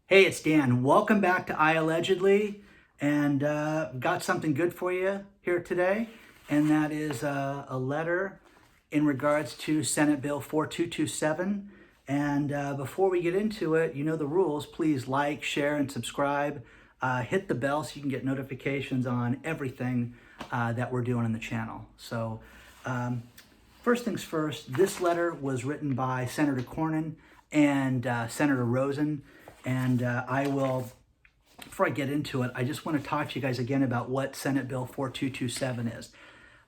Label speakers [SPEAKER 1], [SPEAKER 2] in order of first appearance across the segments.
[SPEAKER 1] Hey, it's Dan. Welcome back to iAllegedly, and got something good for you here today, and that is a letter in regards to Senate Bill 4227. And before we get into it, you know the rules. Please like, share, and subscribe. Hit the bell so you can get notifications on everything that we're doing on the channel. So first things first, this letter was written by Senator Cornyn and Senator Rosen. And I will, before I get into it, I just want to talk to you guys again about what Senate Bill 4227 is.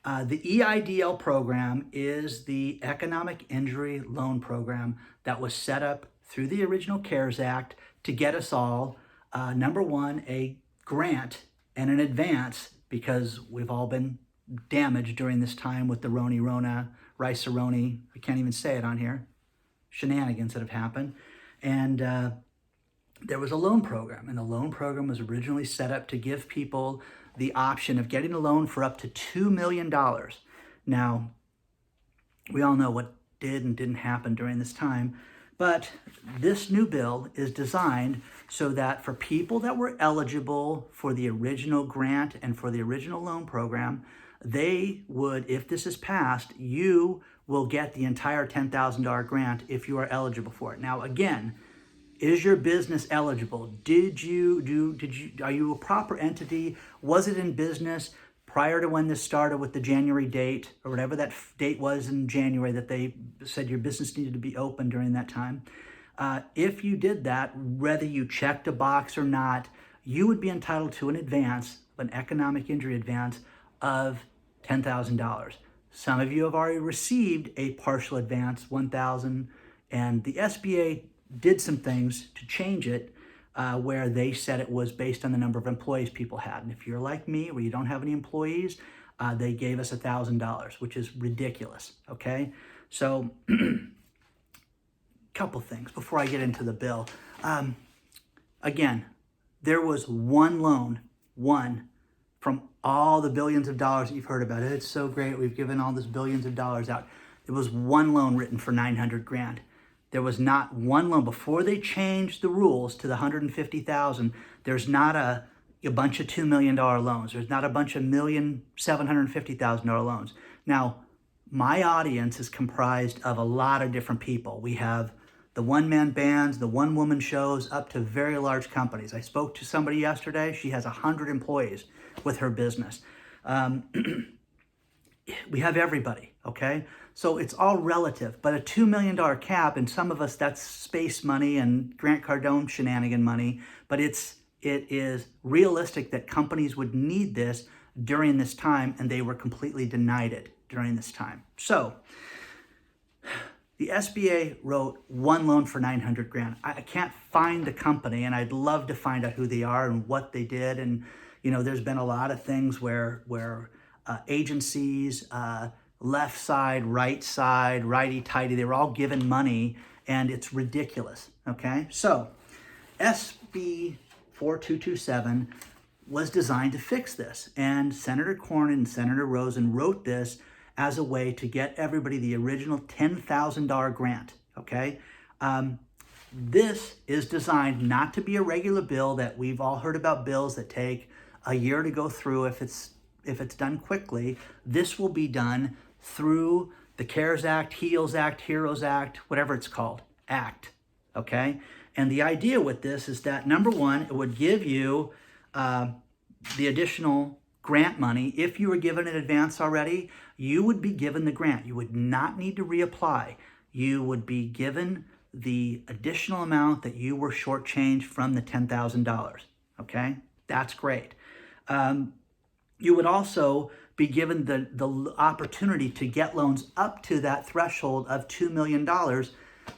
[SPEAKER 1] The EIDL program is the Economic Injury Loan Program that was set up through the original CARES Act to get us all, number one, a grant and an advance, because we've all been damaged during this time with the Rona, Rice-A-Roni, I can't even say it on here, shenanigans that have happened. And there was a loan program, and the loan program was originally set up to give people the option of getting a loan for up to $2 million. Now, we all know what did and didn't happen during this time, but this new bill is designed so that for people that were eligible for the original grant and for the original loan program, they would, if this is passed, you will get the entire $10,000 grant if you are eligible for it. Now, again, is your business eligible? Are you a proper entity? Was it in business prior to when this started with the January date, or whatever that date was in January that they said your business needed to be open during that time? If you did that, whether you checked a box or not, you would be entitled to an advance, an economic injury advance of $10,000. Some of you have already received a partial advance, $1,000, and the SBA did some things to change it where they said it was based on the number of employees people had. And if you're like me, where you don't have any employees, they gave us $1,000, which is ridiculous, okay? So, couple things before I get into the bill. Again, there was one loan, from all the billions of dollars that you've heard about. It's so great, we've given all this billions of dollars out. There was one loan written for $900,000. There was not one loan. Before they changed the rules to the $150,000, there's not a bunch of $2 million loans. There's not a bunch of $1,750,000 loans. Now, my audience is comprised of a lot of different people. We have the one-man bands, the one-woman shows, up to very large companies. I spoke to somebody yesterday. She has 100 employees with her business. We have everybody, okay? So it's all relative, but a $2 million cap, and some of us, that's space money and Grant Cardin shenanigan money, but it is realistic that companies would need this during this time, and they were completely denied it during this time. So the SBA wrote one loan for $900,000. I can't find the company, and I'd love to find out who they are and what they did. And, you know, there's been a lot of things where agencies, left side, righty-tighty, they were all given money, and it's ridiculous, okay? So, SB 4227 was designed to fix this, and Senator Cornyn and Senator Rosen wrote this as a way to get everybody the original $10,000 grant, okay? This is designed not to be a regular bill that we've all heard about, bills that take a year to go through if it's done quickly. This will be done through the CARES Act, HEALS Act, HEROES Act, whatever it's called, Act, okay? And the idea with this is that, number one, it would give you the additional grant money. If you were given an advance already, you would be given the grant. You would not need to reapply. You would be given the additional amount that you were shortchanged from the $10,000, okay? That's great. You would also be given the opportunity to get loans up to that threshold of $2 million.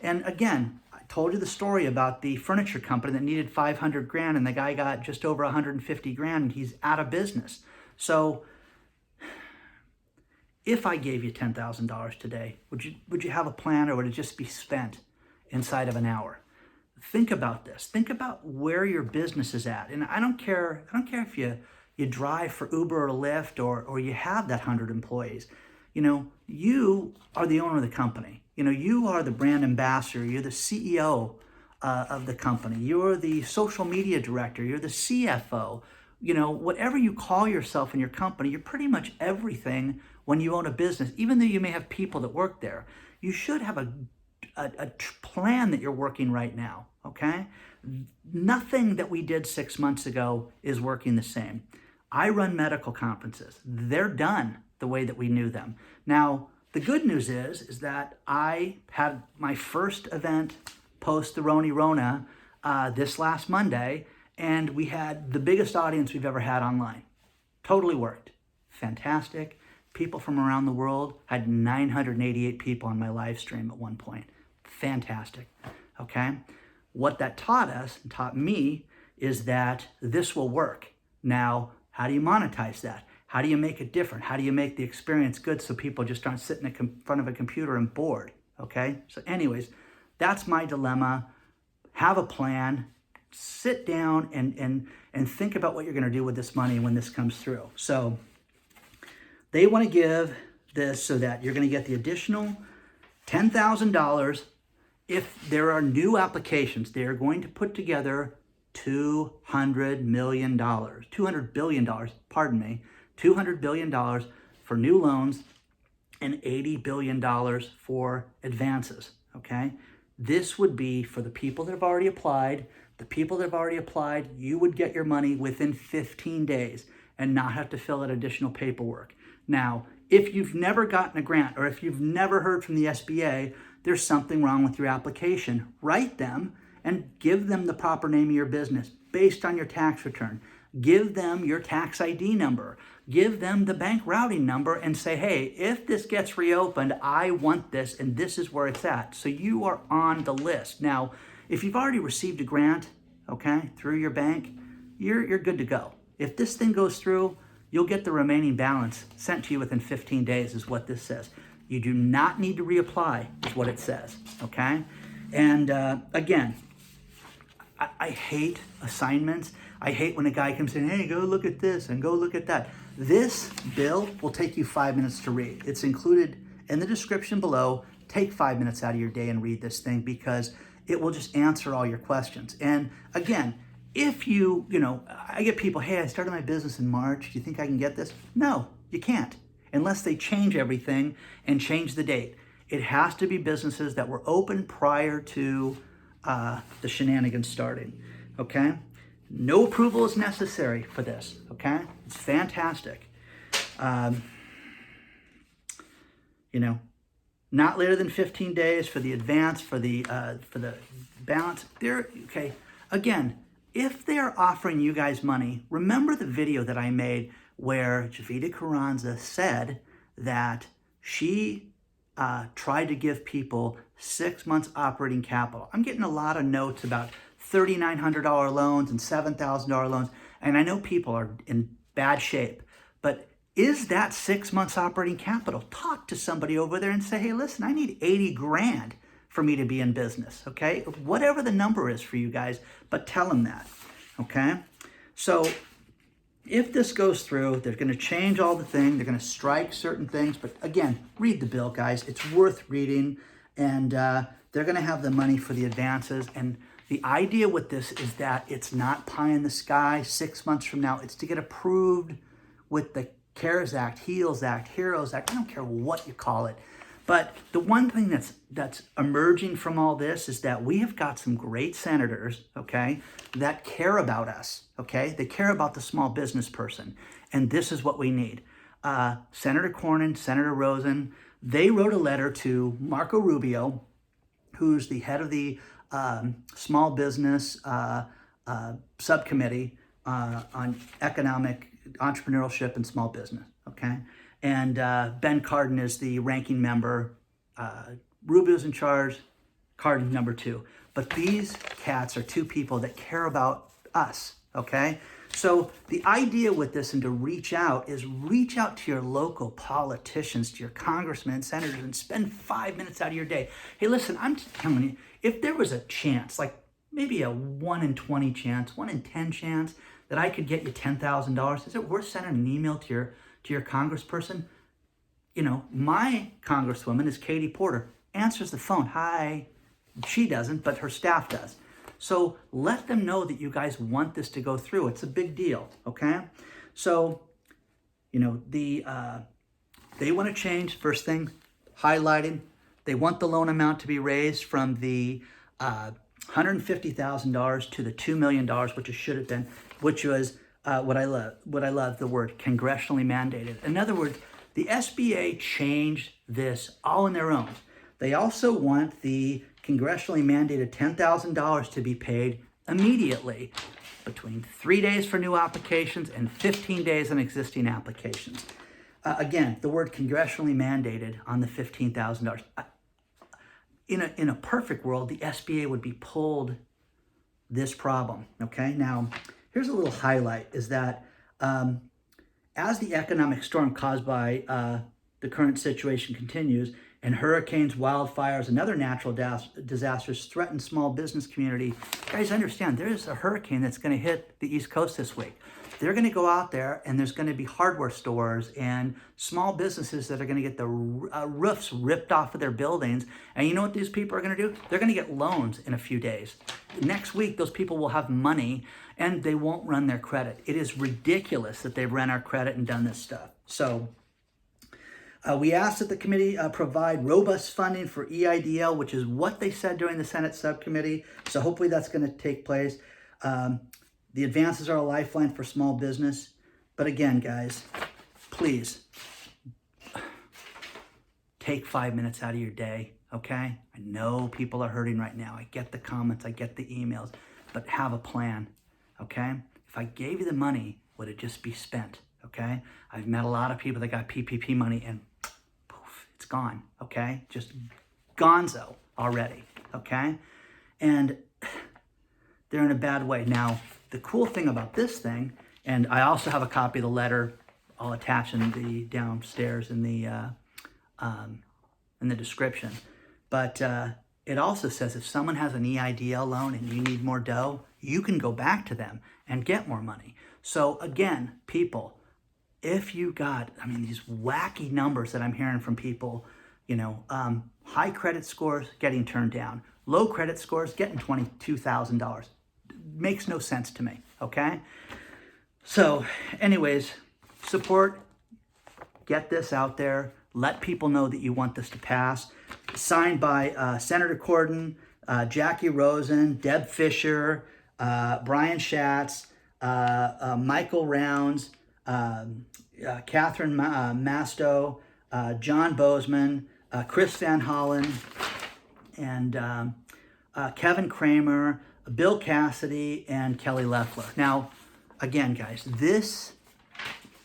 [SPEAKER 1] And again, I told you the story about the furniture company that needed $500,000, and the guy got just over $150,000, and he's out of business. So if I gave you $10,000 today, would you have a plan, or would it just be spent inside of an hour? Think about this. Think about where your business is at. And I don't care if you drive for Uber or Lyft, or you have that 100 employees. You know, you are the owner of the company. You know, you are the brand ambassador. You're the CEO of the company. You're the social media director. You're the CFO. Whatever you call yourself in your company, you're pretty much everything when you own a business. Even though you may have people that work there, you should have a plan that you're working right now, okay? Nothing that we did 6 months ago is working the same. I run medical conferences. They're done the way that we knew them. Now, the good news is that I had my first event post the Rona this last Monday, and we had the biggest audience we've ever had online. Totally worked. Fantastic. People from around the world. Had 988 people on my live stream at one point. Fantastic. Okay? What that taught me, is that this will work. Now, how do you monetize that? How do you make it different? How do you make the experience good so people just aren't sitting in front of a computer and bored? Okay? So anyways, that's my dilemma. Have a plan. Sit down and think about what you're going to do with this money when this comes through. So they want to give this so that you're going to get the additional $10,000. If there are new applications, they are going to put together $200 million, $200 billion, pardon me, $200 billion for new loans and $80 billion for advances, okay? This would be for the people that have already applied. The people that have already applied, you would get your money within 15 days and not have to fill out additional paperwork. Now, if you've never gotten a grant or if you've never heard from the SBA, there's something wrong with your application. Write them and give them the proper name of your business based on your tax return. Give them your tax ID number. Give them the bank routing number and say, hey, if this gets reopened, I want this and this is where it's at. So you are on the list. Now, if you've already received a grant, okay, through your bank, you're good to go. If this thing goes through, you'll get the remaining balance sent to you within 15 days is what this says. You do not need to reapply is what it says, okay? And again, I hate assignments. I hate when a guy comes in, hey, go look at this and go look at that. This bill will take you 5 minutes to read. It's included in the description below. Take 5 minutes out of your day and read this thing because it will just answer all your questions. And again, if I get people, hey, I started my business in March. Do you think I can get this? No, you can't, unless they change everything and change the date. It has to be businesses that were open prior to the shenanigans starting, okay? No approval is necessary for this, okay? It's fantastic. Not later than 15 days for the advance, for the balance. Okay, again, if they're offering you guys money, remember the video that I made where Javita Carranza said that she tried to give people 6 months operating capital. I'm getting a lot of notes about $3,900 loans and $7,000 loans, and I know people are in bad shape, but is that 6 months operating capital? Talk to somebody over there and say, hey, listen, I need 80 grand for me to be in business, okay? Whatever the number is for you guys, but tell them that, okay? So if this goes through, they're gonna change all the things, they're gonna strike certain things, but again, read the bill, guys. It's worth reading, and they're gonna have the money for the advances, and the idea with this is that it's not pie in the sky 6 months from now. It's to get approved with the CARES Act, HEALS Act, HEROES Act. I don't care what you call it. But the one thing that's emerging from all this is that we have got some great senators, okay, that care about us, okay? They care about the small business person. And this is what we need. Senator Cornyn, Senator Rosen, they wrote a letter to Marco Rubio, who's the head of the small business subcommittee on economic entrepreneurship and small business, okay? And Ben Cardin is the ranking member. Rubio's in charge, Cardin number 2. But these cats are two people that care about us, okay? So the idea with this and to reach out is reach out to your local politicians, to your congressmen and senators, and spend 5 minutes out of your day. Hey, listen, I'm just telling you, if there was a chance, like maybe a 1 in 20 chance, 1 in 10 chance that I could get you $10,000, is it worth sending an email to your congressperson? My congresswoman is Katie Porter. Answers the phone. Hi. She doesn't, but her staff does. So let them know that you guys want this to go through. It's a big deal, okay? So, you know, they want to change, first thing, highlighted. They want the loan amount to be raised from the $150,000 to the $2 million, which it should have been, which was what I love, the word congressionally mandated. In other words, the SBA changed this all on their own. They also want the congressionally mandated $10,000 to be paid immediately, between 3 days for new applications and 15 days on existing applications. Again, the word congressionally mandated on the $15,000. In a perfect world, the SBA would be pulled this problem, okay? Now, here's a little highlight, is that as the economic storm caused by the current situation continues, and hurricanes, wildfires, and other natural disasters threaten small business community, guys, understand, there's a hurricane that's going to hit the East Coast this week. They're going to go out there, and there's going to be hardware stores and small businesses that are going to get the roofs ripped off of their buildings. And you know what these people are going to do? They're going to get loans in a few days. Next week, those people will have money, and they won't run their credit. It is ridiculous that they've run our credit and done this stuff. So we asked that the committee provide robust funding for EIDL, which is what they said during the Senate subcommittee. So hopefully that's going to take place. The advances are a lifeline for small business. But again, guys, please take 5 minutes out of your day, okay? I know people are hurting right now. I get the comments, I get the emails, but have a plan, okay? If I gave you the money, would it just be spent, okay? I've met a lot of people that got PPP money and poof, it's gone, okay? Just gonzo already, okay? And they're in a bad way. Now, the cool thing about this thing, and I also have a copy of the letter, I'll attach in the downstairs in the description. But it also says if someone has an EIDL loan and you need more dough, you can go back to them and get more money. So again, people, if you got, I mean, these wacky numbers that I'm hearing from people, you know, high credit scores getting turned down, low credit scores getting $22,000. Makes no sense to me, okay? So anyways, support, get this out there, let people know that you want this to pass. Signed by Senator Cardin, Jackie Rosen, Deb Fisher, Brian Schatz, Michael Rounds, Catherine Masto, John Bozeman, Chris Van Hollen, and Kevin Kramer, Bill Cassidy, and Kelly Loeffler. Now, again, guys,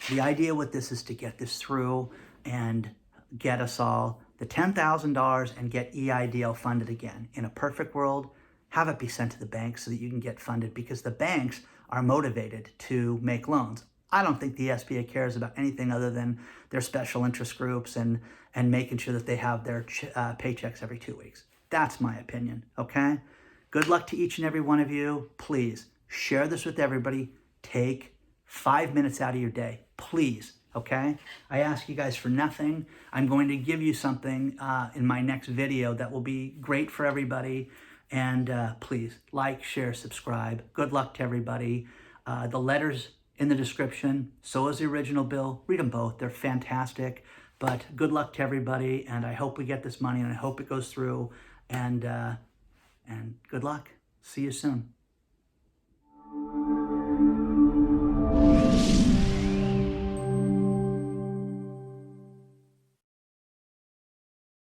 [SPEAKER 1] the idea with this is to get this through and get us all the $10,000 and get EIDL funded again. In a perfect world, have it be sent to the banks so that you can get funded, because the banks are motivated to make loans. I don't think the SBA cares about anything other than their special interest groups and making sure that they have their paychecks every 2 weeks. That's my opinion, okay? Good luck to each and every one of you. Please share this with everybody. Take 5 minutes out of your day, please, okay? I ask you guys for nothing. I'm going to give you something in my next video that will be great for everybody. And please like, share, subscribe. Good luck to everybody. The letter's in the description. So is the original bill. Read them both. They're fantastic. But good luck to everybody. And I hope we get this money, and I hope it goes through. And good luck. See you soon.